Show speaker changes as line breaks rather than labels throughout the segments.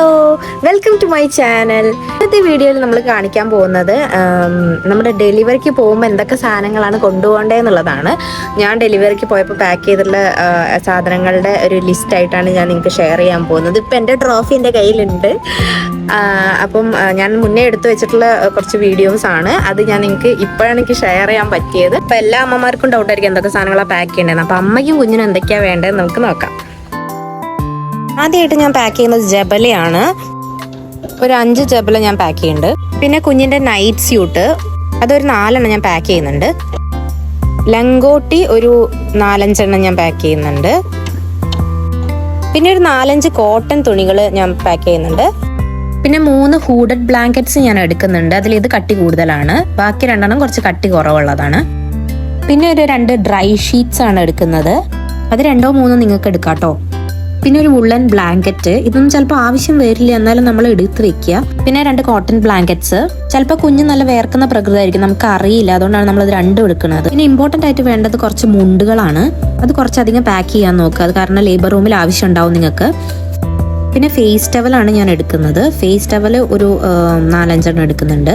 Hello, welcome to my channel. ഇന്നത്തെ വീഡിയോയിൽ നമ്മൾ കാണിക്കാൻ പോകുന്നത് നമ്മുടെ ഡെലിവറിക്ക് പോകുമ്പോൾ എന്തൊക്കെ സാധനങ്ങളാണ് കൊണ്ടുപോകേണ്ടതെന്നുള്ളതാണ്. ഞാൻ ഡെലിവറിക്ക് പോയപ്പോൾ പാക്ക് ചെയ്തിട്ടുള്ള സാധനങ്ങളുടെ ഒരു ലിസ്റ്റ് ആയിട്ടാണ് ഞാൻ നിങ്ങൾക്ക് ഷെയർ ചെയ്യാൻ പോകുന്നത്. ഇപ്പം എൻ്റെ ട്രോഫി എൻ്റെ കയ്യിലുണ്ട്. അപ്പം ഞാൻ മുന്നേ എടുത്തു വെച്ചിട്ടുള്ള കുറച്ച് വീഡിയോസ് ആണ്. അത് ഞാൻ നിങ്ങൾക്ക് ഇപ്പോഴാണ് എനിക്ക് ഷെയർ ചെയ്യാൻ പറ്റിയത്. അപ്പം എല്ലാ അമ്മമാർക്കും ഡൗട്ടായിരിക്കും എന്തൊക്കെ സാധനങ്ങളാണ് പാക്ക് ചെയ്യേണ്ടത്. അപ്പം അമ്മയ്ക്കും കുഞ്ഞിനും എന്തൊക്കെയാണ് വേണ്ടതെന്ന് നമുക്ക് നോക്കാം. ആദ്യമായിട്ട് ഞാൻ പാക്ക് ചെയ്യുന്നത് ജബലയാണ്. ഒരു 5 ജബല ഞാൻ പാക്ക് ചെയ്യുന്നുണ്ട്. പിന്നെ കുഞ്ഞിൻ്റെ നൈറ്റ് സ്യൂട്ട് അതൊരു 4 ഞാൻ പാക്ക് ചെയ്യുന്നുണ്ട്. ലങ്കോട്ടി ഒരു 4-5 ഞാൻ പാക്ക് ചെയ്യുന്നുണ്ട്. പിന്നെ ഒരു 4-5 കോട്ടൺ തുണികൾ ഞാൻ പാക്ക് ചെയ്യുന്നുണ്ട്. പിന്നെ 3 ഹൂഡഡ് ബ്ലാങ്കറ്റ്സ് ഞാൻ എടുക്കുന്നുണ്ട്. അതിൽ ഇത് കട്ടി കൂടുതലാണ്, ബാക്കി 2 കുറച്ച് കട്ടി കുറവുള്ളതാണ്. പിന്നെ ഒരു 2 ഡ്രൈ ഷീറ്റ്സ് ആണ് എടുക്കുന്നത്. അത് 2-3 നിങ്ങൾക്ക് എടുക്കാം കേട്ടോ. പിന്നെ ഒരു വുള്ളൻ ബ്ലാങ്കറ്റ്, ഇതൊന്നും ചിലപ്പോൾ ആവശ്യം വരില്ല, എന്നാലും നമ്മൾ എടുത്ത് വെക്കുക. പിന്നെ 2 കോട്ടൺ ബ്ലാങ്കറ്റ്സ്. ചിലപ്പോൾ കുഞ്ഞ് നല്ല വേർക്കുന്ന പ്രകൃതമായിരിക്കും, നമുക്ക് അറിയില്ല, അതുകൊണ്ടാണ് നമ്മളത് 2 എടുക്കുന്നത്. പിന്നെ ഇമ്പോർട്ടൻ്റ് ആയിട്ട് വേണ്ടത് കുറച്ച് മുണ്ടുകളാണ്. അത് കുറച്ചധികം പാക്ക് ചെയ്യാൻ നോക്കുക, അത് കാരണം ലേബർ റൂമിൽ ആവശ്യം ഉണ്ടാവും നിങ്ങൾക്ക്. പിന്നെ ഫേസ് ടവലാണ് ഞാൻ എടുക്കുന്നത്. ഫേസ് ടവൽ ഒരു 4-5 എടുക്കുന്നുണ്ട്.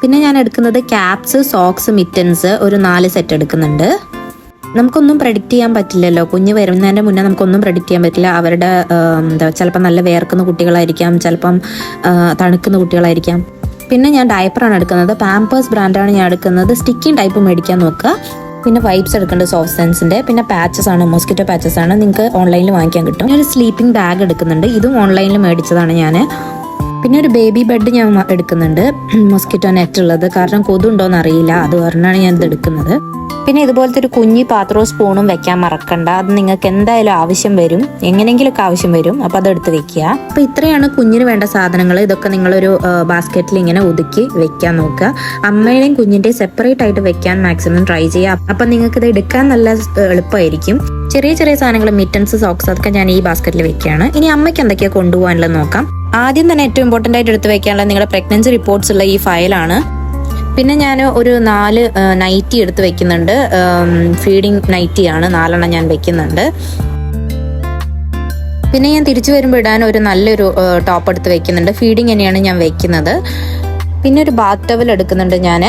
പിന്നെ ഞാൻ എടുക്കുന്നത് ക്യാപ്സ്, സോക്സ്, മിറ്റൻസ് ഒരു 4 സെറ്റ് എടുക്കുന്നുണ്ട്. നമുക്കൊന്നും പ്രെഡിക്റ്റ് ചെയ്യാൻ പറ്റില്ലല്ലോ, കുഞ്ഞ് വരുന്നതിൻ്റെ മുന്നേ നമുക്കൊന്നും പ്രെഡിക്റ്റ് ചെയ്യാൻ പറ്റില്ല. അവരുടെ ചിലപ്പോൾ നല്ല വേർക്കുന്ന കുട്ടികളായിരിക്കാം, ചിലപ്പം തണുക്കുന്ന കുട്ടികളായിരിക്കാം. പിന്നെ ഞാൻ ഡയപ്പറാണ് എടുക്കുന്നത്. പാമ്പേഴ്സ് ബ്രാൻഡാണ് ഞാൻ എടുക്കുന്നത്. സ്റ്റിക്കിങ് ടൈപ്പ് മേടിക്കാൻ നോക്കുക. പിന്നെ വൈപ്സ് എടുക്കേണ്ടത് സോഫ്റ്റ് സെൻസിൻ്റെ. പിന്നെ പാച്ചസ് ആണ്, മോസ്കിറ്റോ പാച്ചസ് ആണ്, നിങ്ങൾക്ക് ഓൺലൈനിൽ വാങ്ങിക്കാൻ കിട്ടും. ഞാൻ ഒരു സ്ലീപ്പിംഗ് ബാഗ് എടുക്കുന്നുണ്ട്. ഇതും ഓൺലൈനിൽ മേടിച്ചതാണ് ഞാൻ. പിന്നെ ഒരു ബേബി ബെഡ് ഞാൻ എടുക്കുന്നുണ്ട്, മോസ്കിറ്റോ നെറ്റ് ഉള്ളത്, കാരണം കൊതുണ്ടോയെന്ന് അറിയില്ല, അത് പറഞ്ഞാണ് ഞാൻ ഇത് എടുക്കുന്നത്. പിന്നെ ഇതുപോലത്തെ ഒരു കുഞ്ഞി പാത്രവും സ്പൂണും വെക്കാൻ മറക്കണ്ട. അത് നിങ്ങൾക്ക് എന്തായാലും ആവശ്യം വരും, എങ്ങനെയെങ്കിലുമൊക്കെ ആവശ്യം വരും, അപ്പോൾ അതെടുത്ത് വെക്കുക. അപ്പോൾ ഇത്രയാണ് കുഞ്ഞിന് വേണ്ട സാധനങ്ങൾ. ഇതൊക്കെ നിങ്ങളൊരു ബാസ്ക്കറ്റിൽ ഇങ്ങനെ ഒതുക്കി വെക്കാൻ നോക്കുക. അമ്മയുടെയും കുഞ്ഞിൻ്റെയും സെപ്പറേറ്റ് ആയിട്ട് വെക്കാൻ മാക്സിമം ട്രൈ ചെയ്യുക. അപ്പം നിങ്ങൾക്ക് ഇത് എടുക്കാൻ നല്ല എളുപ്പമായിരിക്കും. ചെറിയ ചെറിയ സാധനങ്ങൾ, മിറ്റൻസ്, സോക്സ്, അതൊക്കെ ഞാൻ ഈ ബാസ്ക്കറ്റിൽ വെക്കുകയാണ്. ഇനി അമ്മയ്ക്ക് എന്തൊക്കെയാണ് കൊണ്ടുപോകാനുള്ളത് നോക്കാം. ആദ്യം തന്നെ ഏറ്റവും ഇമ്പോർട്ടൻ്റ് ആയിട്ട് എടുത്ത് വെക്കാനുള്ളത് നിങ്ങളുടെ പ്രഗ്നൻസി റിപ്പോർട്ട്സ് ഉള്ള ഈ ഫയലാണ്. പിന്നെ ഞാൻ ഒരു 4 നൈറ്റി എടുത്ത് വെക്കുന്നുണ്ട്. ഫീഡിങ് നൈറ്റിയാണ്, 4 ഞാൻ വെക്കുന്നുണ്ട്. പിന്നെ ഞാൻ തിരിച്ചു വരുമ്പോൾ ഇടാൻ ഒരു നല്ലൊരു ടോപ്പ് എടുത്ത് വെക്കുന്നുണ്ട്. ഫീഡിങ് തന്നെയാണ് ഞാൻ വെക്കുന്നത്. പിന്നെ ഒരു ബാത്ത് ടവൽ എടുക്കുന്നുണ്ട് ഞാൻ.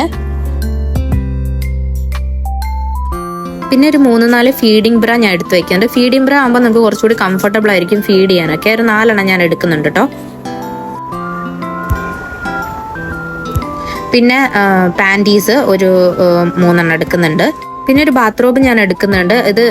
പിന്നെ ഒരു 3-4 ഫീഡിംഗ് ബ്ര ഞാൻ എടുത്ത് വെക്കുന്നുണ്ട്. ഫീഡിംഗ് ബ്ര ആകുമ്പോൾ നമുക്ക് കുറച്ചുകൂടി കംഫർട്ടബിൾ ആയിരിക്കും ഫീഡ് ചെയ്യാനൊക്കെ. ഒരു 4 ഞാൻ എടുക്കുന്നുണ്ട് കേട്ടോ. പിന്നെ പാൻറ്റീസ് ഒരു 3 എടുക്കുന്നുണ്ട്. പിന്നെ ഒരു ബാത്റൂം ഞാൻ എടുക്കുന്നുണ്ട്. ഇത്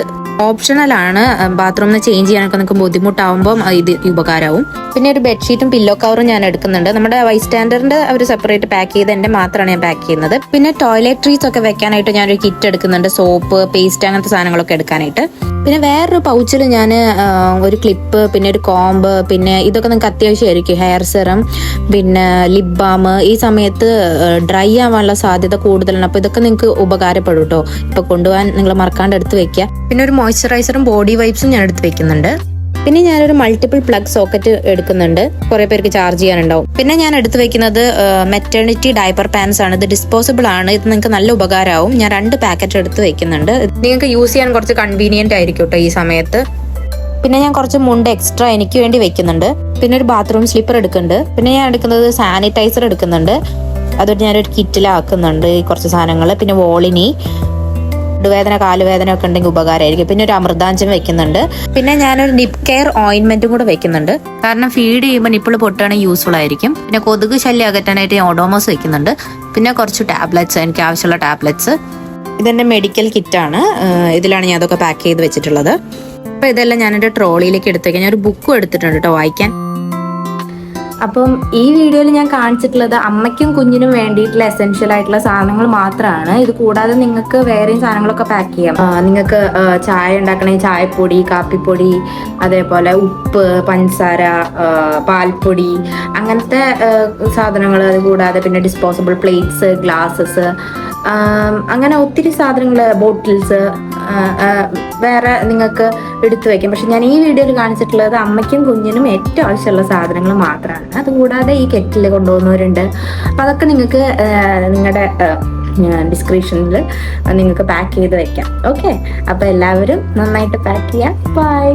ഓപ്ഷണലാണ്, ബാത്റൂമിൽ ചേഞ്ച് ചെയ്യാനൊക്കെ നിങ്ങൾക്ക് ബുദ്ധിമുട്ടാവുമ്പം ഇത് ഉപകാരമാവും. പിന്നെ ഒരു ബെഡ്ഷീറ്റും പില്ലോ കവറും ഞാൻ എടുക്കുന്നുണ്ട്. നമ്മുടെ വൈസ് സ്റ്റാൻഡറിന്റെ അവർ സെപ്പറേറ്റ് പാക്ക് ചെയ്ത് എൻ്റെ മാത്രമാണ് ഞാൻ പാക്ക് ചെയ്യുന്നത്. പിന്നെ ടോയ്ലറ്ററീസ് ഒക്കെ വെക്കാനായിട്ട് ഞാനൊരു കിറ്റ് എടുക്കുന്നുണ്ട്, സോപ്പ്, പേസ്റ്റ്, അങ്ങനത്തെ സാധനങ്ങളൊക്കെ എടുക്കാനായിട്ട്. പിന്നെ വേറൊരു പൗച്ചിൽ ഞാൻ ഒരു ക്ലിപ്പ്, പിന്നെ ഒരു കോംബ്, പിന്നെ ഇതൊക്കെ നിങ്ങൾക്ക് അത്യാവശ്യമായിരിക്കും. ഹെയർ സെറം, പിന്നെ ലിപ് ബാം. ഈ സമയത്ത് ഡ്രൈ ആവാനുള്ള സാധ്യത കൂടുതലാണ്, അപ്പോൾ ഇതൊക്കെ നിങ്ങൾക്ക് ഉപകാരപ്പെടും കേട്ടോ. ഇപ്പോൾ കൊണ്ടുപോകാൻ നിങ്ങൾ മറക്കാണ്ട് എടുത്ത് വെക്കുക. പിന്നെ ഒരു മോയ്സ്ചറൈസറും ബോഡി വൈപ്സും ഞാൻ എടുത്ത് വെക്കുന്നുണ്ട്. പിന്നെ ഞാനൊരു മൾട്ടിപ്പിൾ പ്ലഗ് സോക്കറ്റ് എടുക്കുന്നുണ്ട്, കുറെ പേർക്ക് ചാർജ് ചെയ്യാനുണ്ടാവും. പിന്നെ ഞാൻ എടുത്ത് വെക്കുന്നത് മെറ്റേണിറ്റി ഡയപ്പർ പാൻസ് ആണ്. ഇത് ഡിസ്പോസിബിൾ ആണ്, ഇത് നിങ്ങൾക്ക് നല്ല ഉപകാരമാവും. ഞാൻ 2 പാക്കറ്റ് എടുത്ത് വെക്കുന്നുണ്ട്. നിങ്ങൾക്ക് യൂസ് ചെയ്യാൻ കുറച്ച് കൺവീനിയന്റ് ആയിരിക്കും കേട്ടോ ഈ സമയത്ത്. പിന്നെ ഞാൻ കുറച്ച് മുണ്ട് എക്സ്ട്രാ എനിക്ക് വേണ്ടി വെക്കുന്നുണ്ട്. പിന്നെ ഒരു ബാത്റൂം സ്ലിപ്പർ എടുക്കുന്നുണ്ട്. പിന്നെ ഞാൻ എടുക്കുന്നത് സാനിറ്റൈസർ എടുക്കുന്നുണ്ട്. അതൊട്ട് ഞാനൊരു കിറ്റിലാക്കുന്നുണ്ട് കുറച്ച് സാധനങ്ങൾ. പിന്നെ വോളിനി, വേദന, കാലുവേദന ഒക്കെ ഉണ്ടെങ്കിൽ ഉപകാരമായിരിക്കും. പിന്നെ ഒരു അമൃതാഞ്ചം വെക്കുന്നുണ്ട്. പിന്നെ ഞാനൊരു നിപ്പ് കെയർ ഓയിൻമെന്റും കൂടെ വെക്കുന്നുണ്ട്, കാരണം ഫീഡ് ചെയ്യുമ്പോൾ നിപ്പിൾ പൊട്ടുകയാണെങ്കിൽ യൂസ്ഫുൾ ആയിരിക്കും. പിന്നെ കൊതുക് ശല്യം അകറ്റാനായിട്ട് ഞാൻ ഓഡോമോസ് വെക്കുന്നുണ്ട്. പിന്നെ കുറച്ച് ടാബ്ലറ്റ്സ്, എനിക്ക് ആവശ്യമുള്ള ടാബ്ലറ്റ്സ്. ഇതെൻ്റെ മെഡിക്കൽ കിറ്റാണ്, ഇതിലാണ് ഞാൻ അതൊക്കെ പാക്ക് ചെയ്ത് വെച്ചിട്ടുള്ളത്. അപ്പോൾ ഇതെല്ലാം ഞാനെൻ്റെ ട്രോളിയിലേക്ക് എടുത്ത് വയ്ക്കാം. ഞാനൊരു ബുക്കും എടുത്തിട്ടുണ്ട് കേട്ടോ വായിക്കാൻ. അപ്പം ഈ വീഡിയോയിൽ ഞാൻ കാണിച്ചിട്ടുള്ളത് അമ്മയ്ക്കും കുഞ്ഞിനും വേണ്ടിയിട്ടുള്ള എസെൻഷ്യൽ ആയിട്ടുള്ള സാധനങ്ങൾ മാത്രമാണ്. ഇത് കൂടാതെ നിങ്ങൾക്ക് വേറെയും സാധനങ്ങളൊക്കെ പാക്ക് ചെയ്യാം. നിങ്ങൾക്ക് ചായ ഉണ്ടാക്കണമെങ്കിൽ ചായപ്പൊടി, കാപ്പിപ്പൊടി, അതേപോലെ ഉപ്പ്, പഞ്ചസാര, പാൽപ്പൊടി, അങ്ങനത്തെ സാധനങ്ങൾ. അത് കൂടാതെ പിന്നെ ഡിസ്പോസിബിൾ പ്ലേറ്റ്സ്, ഗ്ലാസസ്, അങ്ങനെ ഒത്തിരി സാധനങ്ങൾ, ബോട്ടിൽസ് വേറെ നിങ്ങൾക്ക് എടുത്തു വയ്ക്കാം. പക്ഷെ ഞാൻ ഈ വീഡിയോയിൽ കാണിച്ചിട്ടുള്ളത് അമ്മയ്ക്കും കുഞ്ഞിനും ഏറ്റവും ആവശ്യമുള്ള സാധനങ്ങൾ മാത്രമാണ്. അതുകൂടാതെ ഈ കെറ്റിൽ കൊണ്ടുപോകുന്നവരുണ്ട്. അപ്പം അതൊക്കെ നിങ്ങൾക്ക് നിങ്ങളുടെ ഡിസ്ക്രിപ്ഷനിൽ നിങ്ങൾക്ക് പാക്ക് ചെയ്ത് വെക്കാം. ഓക്കെ, അപ്പോൾ എല്ലാവരും നന്നായിട്ട് പാക്ക് ചെയ്യാം. ബൈ.